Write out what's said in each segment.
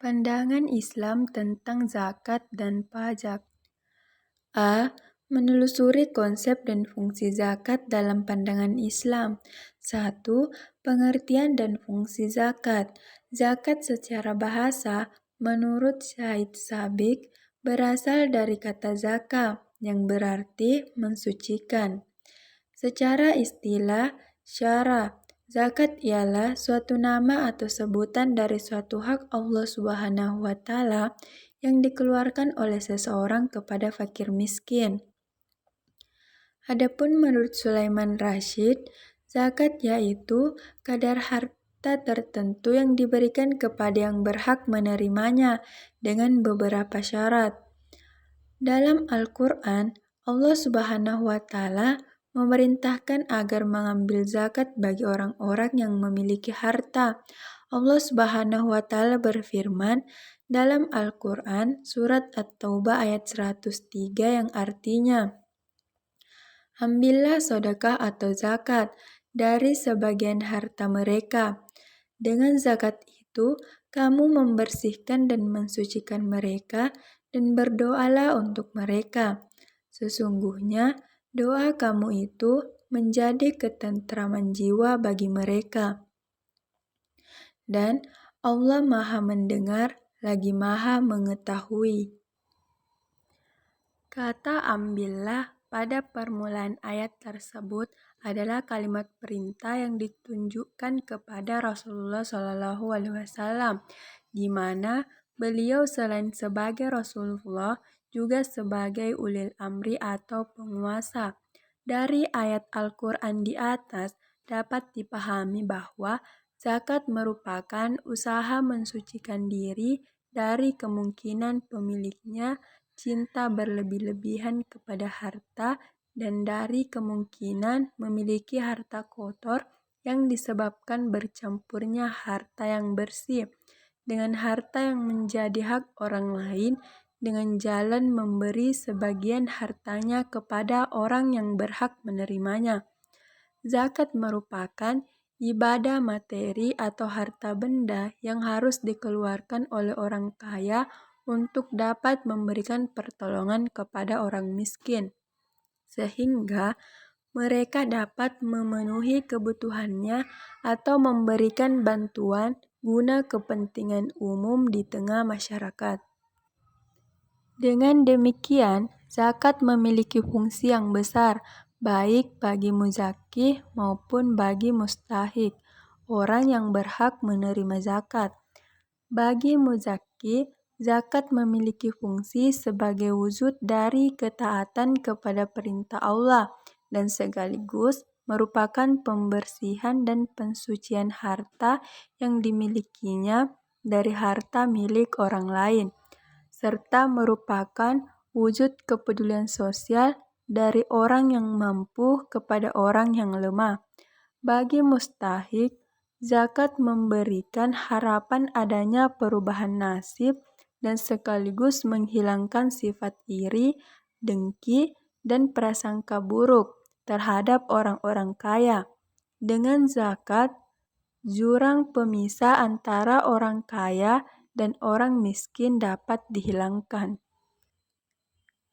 Pandangan Islam tentang zakat dan pajak. A. Menelusuri konsep dan fungsi zakat dalam pandangan Islam. 1. Pengertian dan fungsi zakat. Zakat secara bahasa, menurut Syahid Sabiq, berasal dari kata zaka, yang berarti mensucikan. Secara istilah syara, zakat ialah suatu nama atau sebutan dari suatu hak Allah Subhanahu wa Ta'ala yang dikeluarkan oleh seseorang kepada fakir miskin. Adapun menurut Sulaiman Rashid, zakat yaitu kadar harta tertentu yang diberikan kepada yang berhak menerimanya dengan beberapa syarat. Dalam Al-Quran, Allah Subhanahu wa Ta'ala memerintahkan agar mengambil zakat bagi orang-orang yang memiliki harta. Allah Subhanahu wa Ta'ala berfirman dalam Al-Quran surat At-Taubah ayat 103 yang artinya, ambillah sedekah atau zakat dari sebagian harta mereka. Dengan zakat itu, kamu membersihkan dan mensucikan mereka dan berdoalah untuk mereka. Sesungguhnya, doa kamu itu menjadi ketentraman jiwa bagi mereka. Dan Allah Maha Mendengar lagi Maha Mengetahui. Kata ambillah pada permulaan ayat tersebut adalah kalimat perintah yang ditunjukkan kepada Rasulullah SAW, di mana beliau selain sebagai Rasulullah juga sebagai ulil amri atau penguasa. Dari ayat Al-Quran di atas dapat dipahami bahwa zakat merupakan usaha mensucikan diri dari kemungkinan pemiliknya cinta berlebih-lebihan kepada harta dan dari kemungkinan memiliki harta kotor yang disebabkan bercampurnya harta yang bersih dengan harta yang menjadi hak orang lain dengan jalan memberi sebagian hartanya kepada orang yang berhak menerimanya. Zakat merupakan ibadah materi atau harta benda yang harus dikeluarkan oleh orang kaya untuk dapat memberikan pertolongan kepada orang miskin, sehingga mereka dapat memenuhi kebutuhannya atau memberikan bantuan guna kepentingan umum di tengah masyarakat. Dengan demikian, zakat memiliki fungsi yang besar, baik bagi muzaki maupun bagi mustahik, orang yang berhak menerima zakat. Bagi muzaki, zakat memiliki fungsi sebagai wujud dari ketaatan kepada perintah Allah dan sekaligus merupakan pembersihan dan pensucian harta yang dimilikinya dari harta milik orang lain, serta merupakan wujud kepedulian sosial dari orang yang mampu kepada orang yang lemah. Bagi mustahik, zakat memberikan harapan adanya perubahan nasib dan sekaligus menghilangkan sifat iri, dengki, dan prasangka buruk terhadap orang-orang kaya. Dengan zakat, jurang pemisah antara orang kaya dan orang miskin dapat dihilangkan.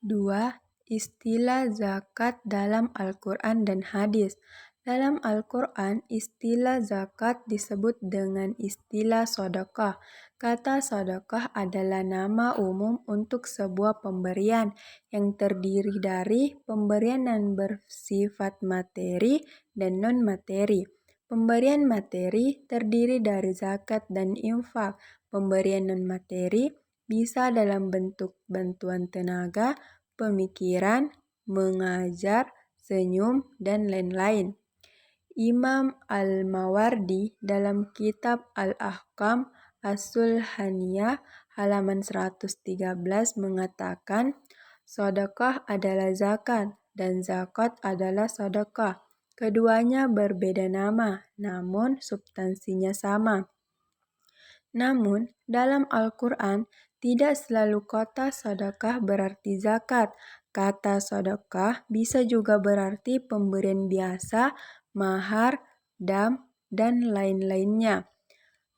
2. Istilah zakat dalam Al-Quran dan hadis. Dalam Al-Quran, istilah zakat disebut dengan istilah sedekah. Kata sedekah adalah nama umum untuk sebuah pemberian yang terdiri dari pemberian yang bersifat materi dan non-materi. Pemberian materi terdiri dari zakat dan infak. Pemberian non-materi bisa dalam bentuk bantuan tenaga, pemikiran, mengajar, senyum, dan lain-lain. Imam Al-Mawardi dalam kitab Al-Ahkam As-Sulhaniyah halaman 113 mengatakan, sedekah adalah zakat dan zakat adalah sedekah. Keduanya berbeda nama, namun substansinya sama. Namun, dalam Al-Quran, tidak selalu kata sedekah berarti zakat. Kata sedekah bisa juga berarti pemberian biasa, mahar, dam, dan lain-lainnya.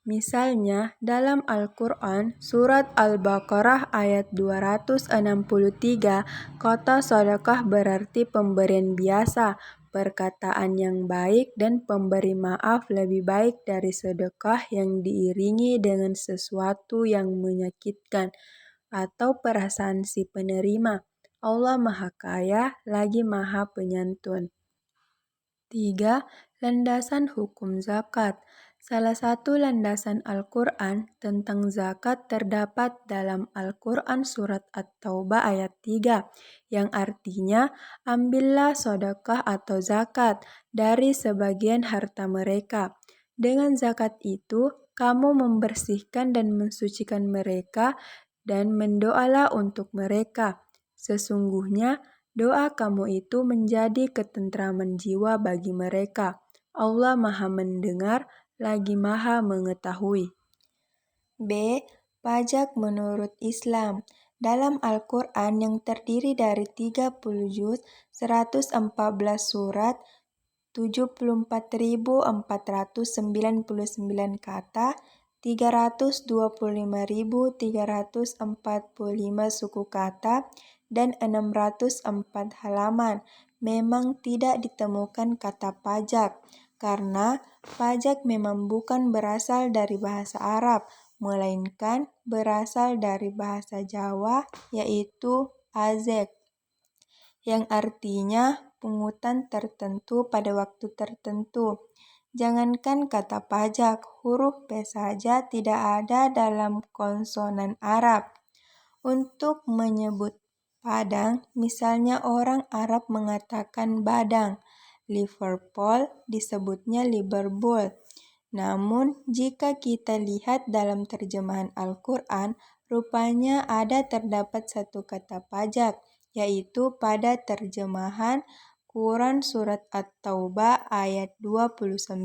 Misalnya, dalam Al-Quran, surat Al-Baqarah ayat 263, kata sedekah berarti pemberian biasa, perkataan yang baik, dan pemberi maaf lebih baik dari sedekah yang diiringi dengan sesuatu yang menyakitkan atau perasaan si penerima. Allah Maha Kaya lagi Maha Penyantun. 3. Landasan hukum zakat. Salah satu landasan Al-Quran tentang zakat terdapat dalam Al-Quran surat At-Taubah ayat 3, yang artinya, ambillah sedekah atau zakat dari sebagian harta mereka. Dengan zakat itu, kamu membersihkan dan mensucikan mereka dan mendoalah untuk mereka. Sesungguhnya, doa kamu itu menjadi ketentraman jiwa bagi mereka. Allah Maha Mendengar lagi Maha Mengetahui. B. Pajak menurut Islam. Dalam Al-Quran yang terdiri dari 30 juz, 114 surat, 74.499 kata, 325.345 suku kata, dan 604 halaman. Memang tidak ditemukan kata pajak, karena pajak memang bukan berasal dari bahasa Arab, melainkan berasal dari bahasa Jawa, yaitu azek, yang artinya pungutan tertentu pada waktu tertentu. Jangankan kata pajak, huruf P saja tidak ada dalam konsonan Arab. Untuk menyebut padang, misalnya orang Arab mengatakan badang, Liverpool disebutnya Liverpool. Namun, jika kita lihat dalam terjemahan Al-Quran, rupanya terdapat satu kata pajak, yaitu pada terjemahan Quran Surat At-Taubah ayat 29.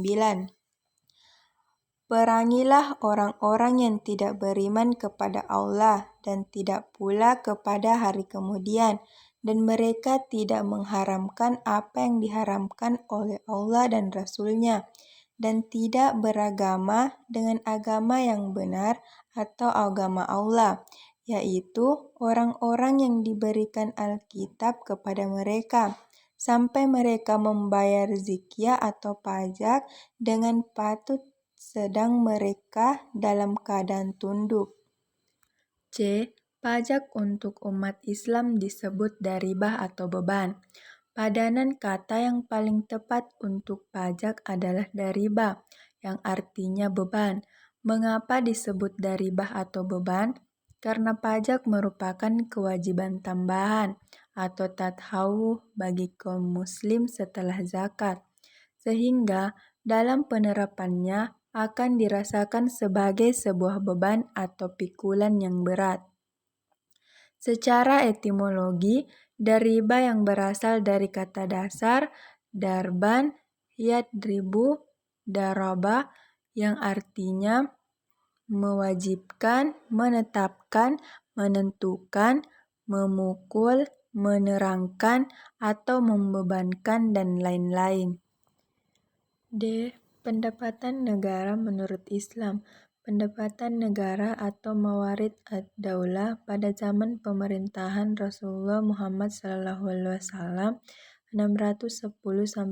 Perangilah orang-orang yang tidak beriman kepada Allah dan tidak pula kepada hari kemudian, dan mereka tidak mengharamkan apa yang diharamkan oleh Allah dan Rasul-Nya, dan tidak beragama dengan agama yang benar atau agama Allah, yaitu orang-orang yang diberikan Alkitab kepada mereka, sampai mereka membayar zikyah atau pajak dengan patut sedang mereka dalam keadaan tunduk. C. Pajak untuk umat Islam disebut daribah atau beban. Padanan kata yang paling tepat untuk pajak adalah daribah, yang artinya beban. Mengapa disebut daribah atau beban? Karena pajak merupakan kewajiban tambahan atau tathawuh bagi kaum muslim setelah zakat, sehingga dalam penerapannya akan dirasakan sebagai sebuah beban atau pikulan yang berat. Secara etimologi, dariba yang berasal dari kata dasar darban, yadribu, daraba, yang artinya mewajibkan, menetapkan, menentukan, memukul, menerangkan, atau membebankan, dan lain-lain. D. Pendapatan negara menurut Islam. Pendapatan negara atau mawarid ad-daulah pada zaman pemerintahan Rasulullah Muhammad SAW 610-632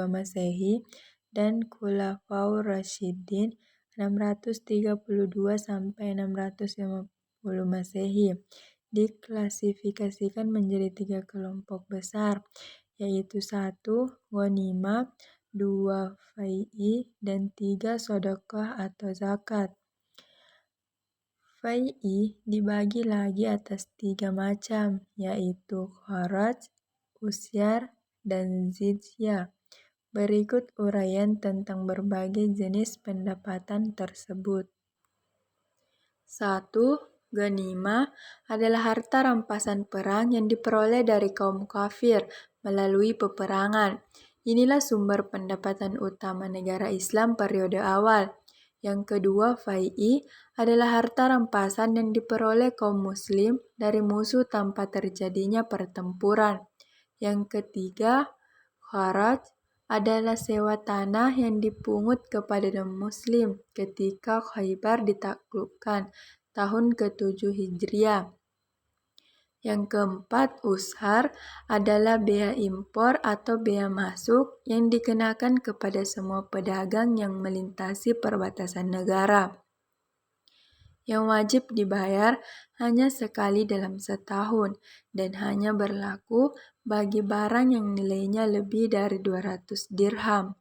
Masehi dan Khulafaur Rasyidin 632-650 Masehi diklasifikasikan menjadi 3 kelompok besar, yaitu 1. Ghanimah, 2. Fai'i, dan 3. Sedekah atau zakat. Fai'i dibagi lagi atas 3 macam, yaitu kharaj, usyar, dan zizyah. Berikut uraian tentang berbagai jenis pendapatan tersebut. 1. Ghanimah adalah harta rampasan perang yang diperoleh dari kaum kafir melalui peperangan. Inilah sumber pendapatan utama negara Islam periode awal. Yang kedua, fai'i adalah harta rampasan yang diperoleh kaum muslim dari musuh tanpa terjadinya pertempuran. Yang ketiga, kharaj adalah sewa tanah yang dipungut kepada non-Muslim ketika Khaybar ditaklukkan tahun ke-7 Hijriah. Yang keempat, ushar adalah bea impor atau bea masuk yang dikenakan kepada semua pedagang yang melintasi perbatasan negara, yang wajib dibayar hanya sekali dalam setahun dan hanya berlaku bagi barang yang nilainya lebih dari 200 dirham.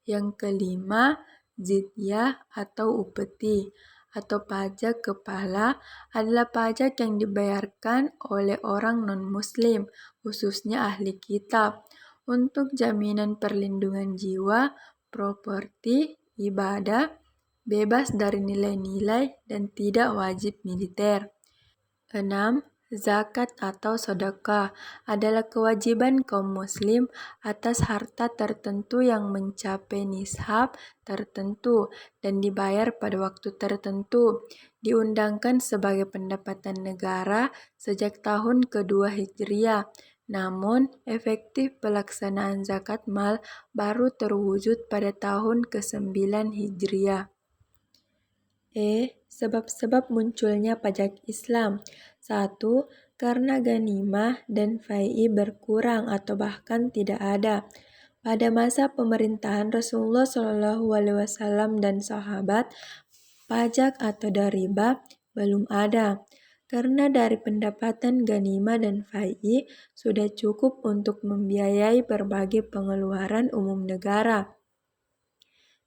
Yang kelima, jizyah atau upeti atau pajak kepala adalah pajak yang dibayarkan oleh orang non-Muslim, khususnya ahli kitab, untuk jaminan perlindungan jiwa, properti, ibadah, bebas dari nilai-nilai, dan tidak wajib militer. 6. Zakat atau sedekah adalah kewajiban kaum muslim atas harta tertentu yang mencapai nishab tertentu dan dibayar pada waktu tertentu. Diundangkan sebagai pendapatan negara sejak tahun ke-2 Hijriah. Namun, efektif pelaksanaan zakat mal baru terwujud pada tahun ke-9 Hijriah. Sebab-sebab munculnya pajak Islam. 1. Karena ganimah dan fai'i berkurang atau bahkan tidak ada. Pada masa pemerintahan Rasulullah SAW dan sahabat, pajak atau riba belum ada. Karena dari pendapatan ganimah dan fai'i sudah cukup untuk membiayai berbagai pengeluaran umum negara.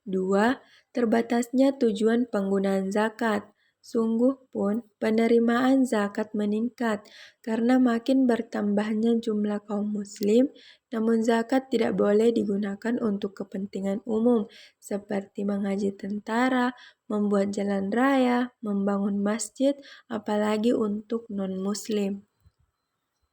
2. Terbatasnya tujuan penggunaan zakat. Sungguh pun penerimaan zakat meningkat karena makin bertambahnya jumlah kaum muslim, namun zakat tidak boleh digunakan untuk kepentingan umum seperti menghaji tentara, membuat jalan raya, membangun masjid, apalagi untuk non-muslim.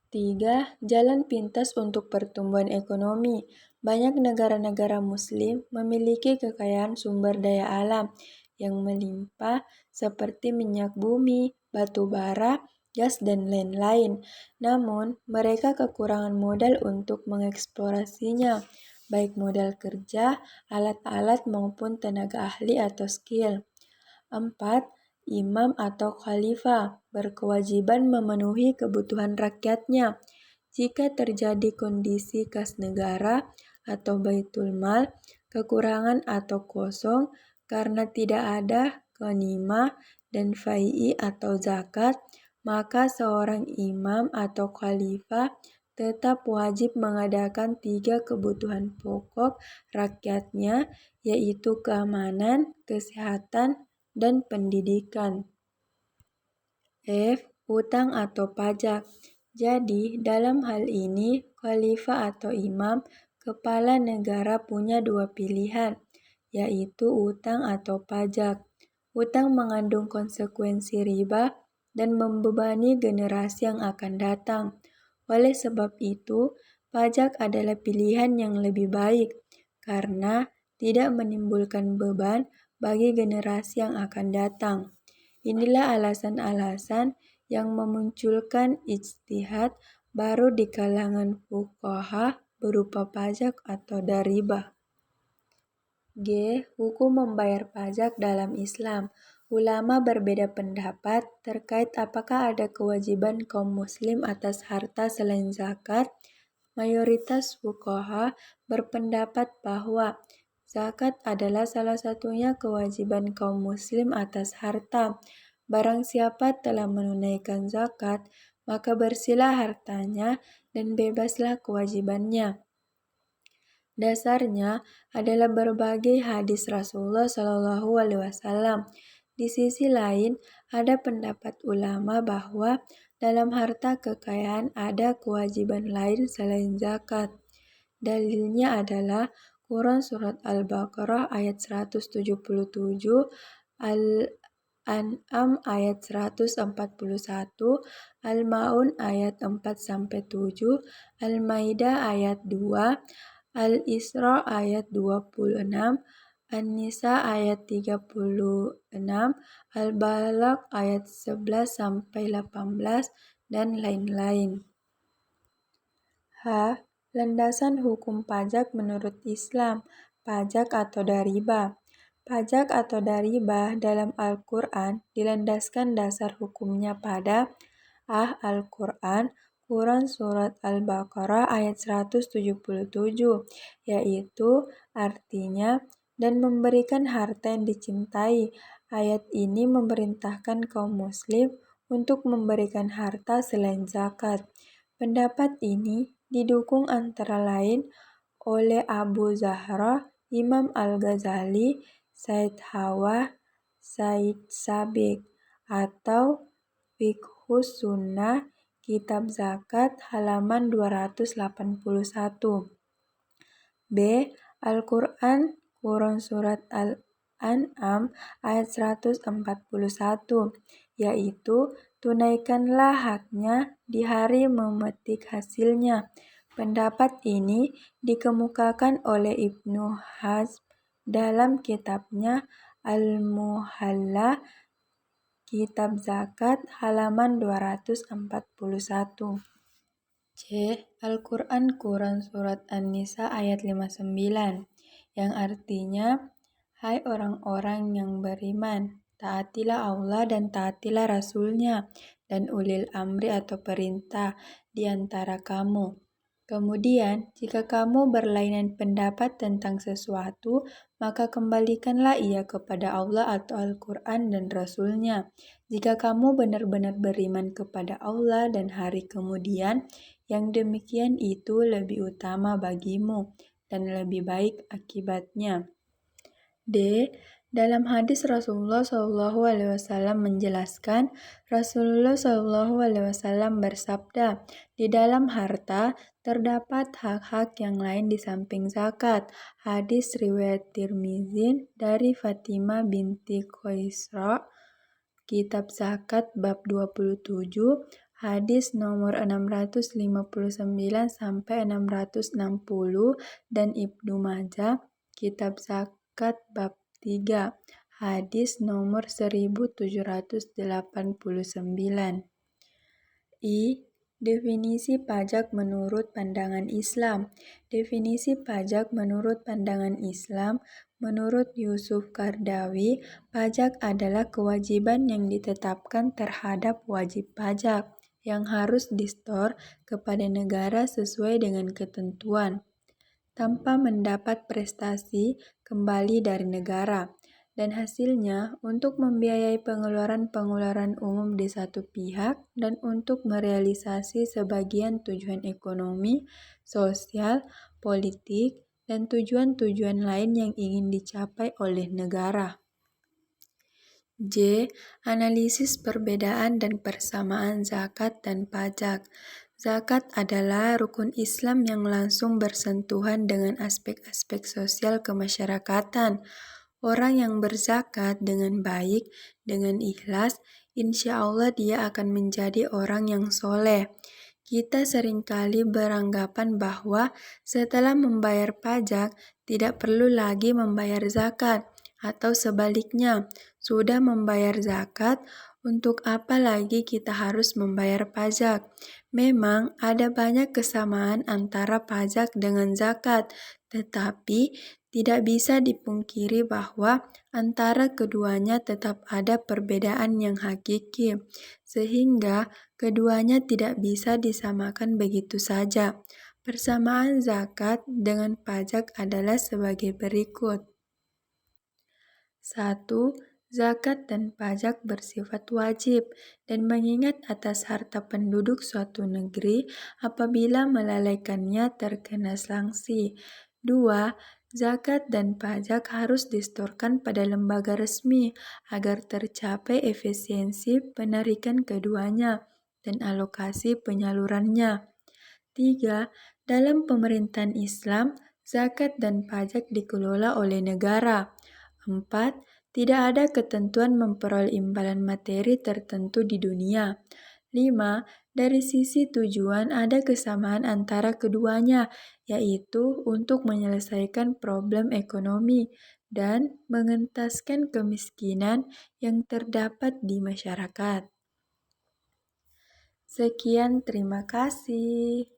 3. Jalan pintas untuk pertumbuhan ekonomi. Banyak negara-negara muslim memiliki kekayaan sumber daya alam yang melimpah seperti minyak bumi, batu bara, gas, dan lain-lain. Namun, mereka kekurangan modal untuk mengeksplorasinya, baik modal kerja, alat-alat maupun tenaga ahli atau skill. 4. Imam atau khalifah berkewajiban memenuhi kebutuhan rakyatnya. Jika terjadi kondisi kas negara atau baitul mal, kekurangan atau kosong karena tidak ada ghanimah dan fai'i atau zakat, maka seorang imam atau khalifah tetap wajib mengadakan 3 kebutuhan pokok rakyatnya, yaitu keamanan, kesehatan, dan pendidikan. Utang atau pajak. Jadi, dalam hal ini, khalifah atau imam, kepala negara punya 2 pilihan, yaitu utang atau pajak. Utang mengandung konsekuensi riba dan membebani generasi yang akan datang. Oleh sebab itu, pajak adalah pilihan yang lebih baik karena tidak menimbulkan beban bagi generasi yang akan datang. Inilah alasan-alasan yang memunculkan ijtihad baru di kalangan fuqaha berupa pajak atau riba. Hukum membayar pajak dalam Islam. Ulama berbeda pendapat terkait apakah ada kewajiban kaum muslim atas harta selain zakat. Mayoritas fuqaha berpendapat bahwa zakat adalah salah satunya kewajiban kaum muslim atas harta. Barang siapa telah menunaikan zakat, maka bersihlah hartanya dan bebaslah kewajibannya. Dasarnya adalah berbagai hadis Rasulullah SAW. Di sisi lain, ada pendapat ulama bahwa dalam harta kekayaan ada kewajiban lain selain zakat. Dalilnya adalah Quran Surat Al-Baqarah ayat 177, Al-An'am ayat 141, Al-Ma'un ayat 4-7, Al-Maidah ayat 2, Al-Isra ayat 26, An-Nisa ayat 36, Al-Balaq ayat 11-18, dan lain-lain. Landasan hukum pajak menurut Islam, pajak atau dariba. Pajak atau dariba dalam Al-Quran dilandaskan dasar hukumnya pada Al-Quran, Quran Surat Al-Baqarah ayat 177, yaitu artinya dan memberikan harta yang dicintai. Ayat ini memerintahkan kaum muslim untuk memberikan harta selain zakat. Pendapat ini didukung antara lain oleh Abu Zahra, Imam Al-Ghazali, Said Hawa, Said Sabiq, atau Fiqhus Sunnah, Kitab Zakat, halaman 281. B. Al-Quran, Quran Surat Al-An'am ayat 141, yaitu tunaikanlah haknya di hari memetik hasilnya. Pendapat ini dikemukakan oleh Ibnu Hazm dalam kitabnya Al-Muhalla, Kitab Zakat, halaman 241. C. Al-Quran Quran Surat An-Nisa ayat 59, yang artinya, hai orang-orang yang beriman, taatilah Allah dan taatilah Rasul-Nya, dan ulil amri atau perintah di antara kamu. Kemudian, jika kamu berlainan pendapat tentang sesuatu, maka kembalikanlah ia kepada Allah atau Al-Quran dan Rasul-Nya. Jika kamu benar-benar beriman kepada Allah dan hari kemudian, yang demikian itu lebih utama bagimu dan lebih baik akibatnya. D. Dalam hadis Rasulullah SAW menjelaskan, Rasulullah SAW bersabda, di dalam harta terdapat hak-hak yang lain di samping zakat. Hadis riwayat Tirmizi dari Fatimah binti Qaisra, Kitab Zakat bab 27, hadis nomor 659 sampai 660, dan Ibnu Majah, Kitab Zakat bab 3, hadis nomor 1789. I. Definisi pajak menurut pandangan Islam. Definisi pajak menurut pandangan Islam, menurut Yusuf Kardawi, pajak adalah kewajiban yang ditetapkan terhadap wajib pajak yang harus disetor kepada negara sesuai dengan ketentuan, tanpa mendapat prestasi kembali dari negara, dan hasilnya untuk membiayai pengeluaran-pengeluaran umum di satu pihak dan untuk merealisasi sebagian tujuan ekonomi, sosial, politik, dan tujuan-tujuan lain yang ingin dicapai oleh negara. J. Analisis perbedaan dan persamaan zakat dan pajak. Zakat adalah rukun Islam yang langsung bersentuhan dengan aspek-aspek sosial kemasyarakatan. Orang yang berzakat dengan baik, dengan ikhlas, insya Allah dia akan menjadi orang yang soleh. Kita seringkali beranggapan bahwa setelah membayar pajak, tidak perlu lagi membayar zakat, atau sebaliknya, sudah membayar zakat, untuk apa lagi kita harus membayar pajak? Memang ada banyak kesamaan antara pajak dengan zakat, tetapi tidak bisa dipungkiri bahwa antara keduanya tetap ada perbedaan yang hakiki, sehingga keduanya tidak bisa disamakan begitu saja. Persamaan zakat dengan pajak adalah sebagai berikut. 1. Zakat dan pajak bersifat wajib dan mengingat atas harta penduduk suatu negeri apabila melalaikannya terkena sanksi. 2. Zakat dan pajak harus disetorkan pada lembaga resmi agar tercapai efisiensi penarikan keduanya dan alokasi penyalurannya. 3. Dalam pemerintahan Islam, zakat dan pajak dikelola oleh negara. 4. Tidak ada ketentuan memperoleh imbalan materi tertentu di dunia. 5. Dari sisi tujuan ada kesamaan antara keduanya, yaitu untuk menyelesaikan problem ekonomi dan mengentaskan kemiskinan yang terdapat di masyarakat. Sekian, terima kasih.